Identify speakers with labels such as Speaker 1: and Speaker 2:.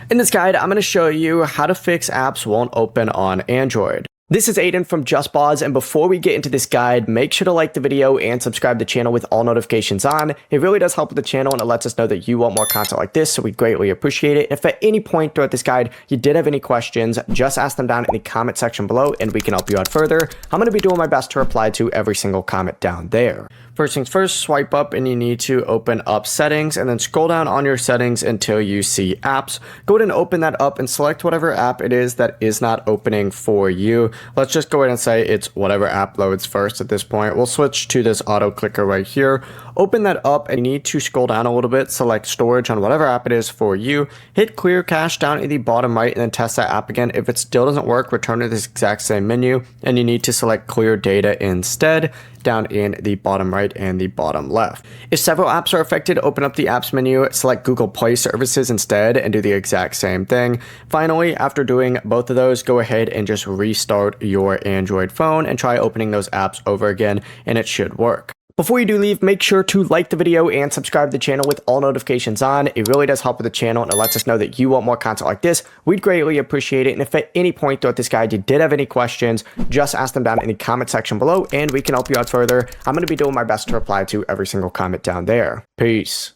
Speaker 1: In this guide, I'm going to show you how to fix apps won't open on Android. This is Aiden from JustPause, and before we get into this guide, make sure to like the video and subscribe to the channel with all notifications on. It really does help with the channel and it lets us know that you want more content like this, so we greatly appreciate it. If at any point throughout this guide you did have any questions, just ask them down in the comment section below and we can help you out further. I'm going to be doing my best to reply to every single comment down there. First things first, swipe up and you need to open up settings and then scroll down on your settings until you see apps. Go ahead and open that up and select whatever app it is that is not opening for you. Let's just go ahead and say it's whatever app loads first at this point. We'll switch to this auto clicker right here. Open that up and you need to scroll down a little bit, select storage on whatever app it is for you. Hit clear cache down in the bottom right and then test that app again. If it still doesn't work, return to this exact same menu and you need to select clear data instead down in the bottom right and the bottom left. If several apps are affected, open up the apps menu, select Google Play services instead and do the exact same thing. Finally, after doing both of those, go ahead and just restart your Android phone and try opening those apps over again and it should work. Before you do leave, make sure to like the video and subscribe to the channel with all notifications on. It really does help with the channel and it lets us know that you want more content like this. We'd greatly appreciate it. And if at any point throughout this guide you did have any questions, just ask them down in the comment section below and we can help you out further. I'm going to be doing my best to reply to every single comment down there. Peace.